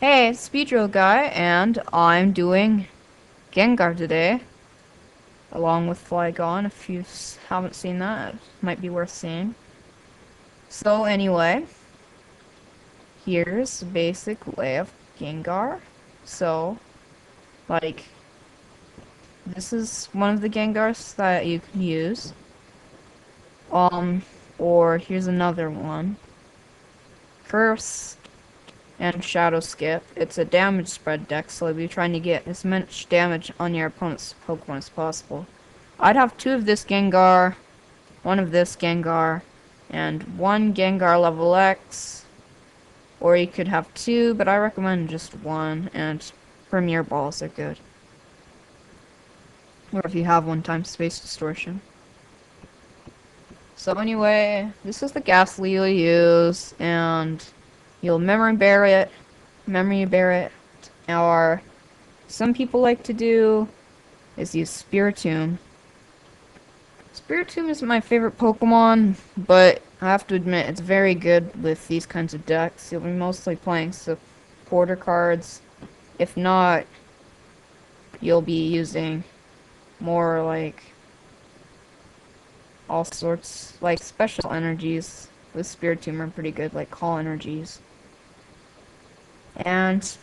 Hey, it's Speedro Guy, and I'm doing Gengar today, along with Flygon. If you haven't seen that, it might be worth seeing. So anyway, here's the basic way of Gengar. So, like, this is one of the Gengars that you can use. Um, or here's another one. Curse and Shadow Skip. It's a damage spread deck, so you'll be trying to get as much damage on your opponent's Pokemon as possible. I'd have two of this Gengar, one of this Gengar, and one Gengar level X. Or you could have two, but I recommend just one, and Premier Balls are good. Or if you have one time Space Distortion. So anyway, this is the Ghastly you'll use, and you'll memory bear it, or some people like to do is use Spiritomb. Spiritomb isn't my favorite Pokemon, but I have to admit it's very good with these kinds of decks. You'll be mostly playing supporter cards. If not, you'll be using more like all sorts, like special energies with Spiritomb are pretty good, like call energies. And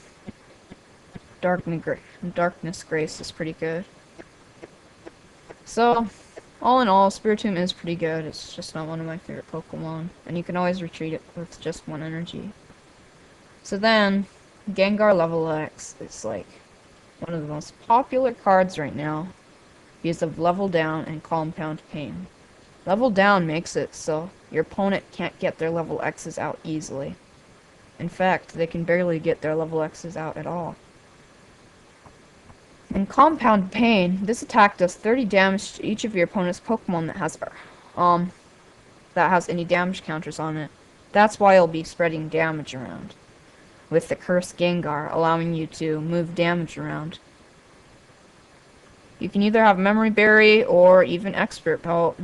Darkness Grace is pretty good. So, all in all, Spiritomb is pretty good. It's just not one of my favorite Pokemon. And you can always retreat it with just one energy. So then, Gengar Level X is like one of the most popular cards right now because of Level Down and Compound Pain. Level Down makes it so your opponent can't get their Level X's out easily. In fact, they can barely get their Level X's out at all. In Compound Pain, this attack does 30 damage to each of your opponent's Pokemon that has any damage counters on it. That's why you'll be spreading damage around, with the Cursed Gengar allowing you to move damage around. You can either have Memory Berry or even Expert Belt.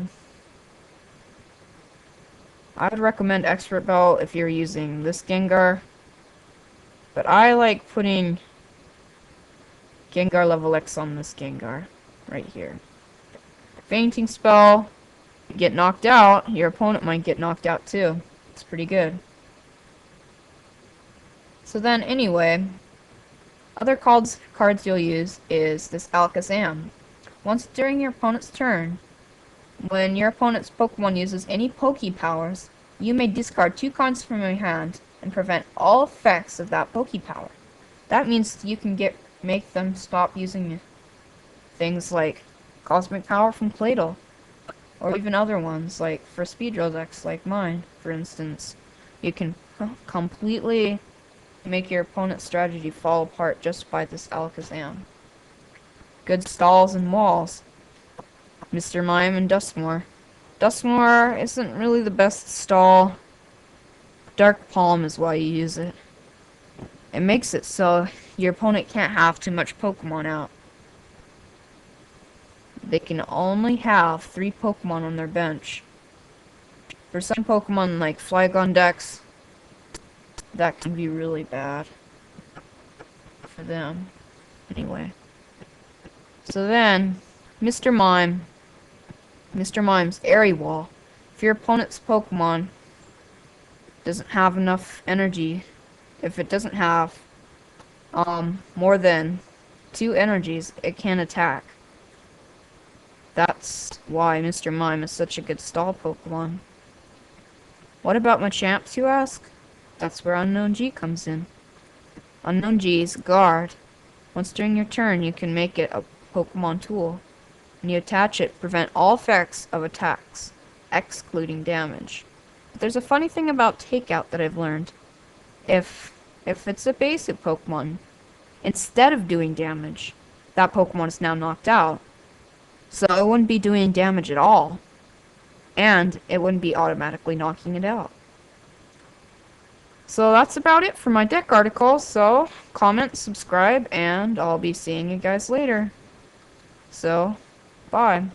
I would recommend Expert Belt if you're using this Gengar, but I like putting Gengar level X on this Gengar right here. Fainting Spell, you get knocked out, your opponent might get knocked out too. It's pretty good. So then anyway, other cards you'll use is this Alakazam. Once during your opponent's turn, when your opponent's Pokemon uses any Poke Powers, you may discard 2 cards from your hand and prevent all effects of that Poke Power. That means you can make them stop using things like Cosmic Power from Claydol, or even other ones, like for Speedro decks like mine, for instance. You can completely make your opponent's strategy fall apart just by this Alakazam. Good stalls and walls. Mr. Mime and Duskmoor. Duskmoor isn't really the best stall. Dark Palm is why you use it. It makes it so your opponent can't have too much Pokemon out. They can only have 3 Pokemon on their bench. For some Pokemon like Flygon decks, that can be really bad for them. Anyway. So then, Mr. Mime's Airy Wall. If your opponent's Pokemon doesn't have enough energy, if it doesn't have more than 2 energies, it can attack. That's why Mr. Mime is such a good stall Pokemon. What about Machamps, you ask? That's where Unknown G comes in. Unknown G's Guard. Once during your turn, you can make it a Pokemon tool. When you attach it, prevent all effects of attacks, excluding damage. But there's a funny thing about Takeout that I've learned. If it's a basic Pokemon, instead of doing damage, that Pokemon is now knocked out. So it wouldn't be doing damage at all. And it wouldn't be automatically knocking it out. So that's about it for my deck article. So comment, subscribe, and I'll be seeing you guys later. So, bye.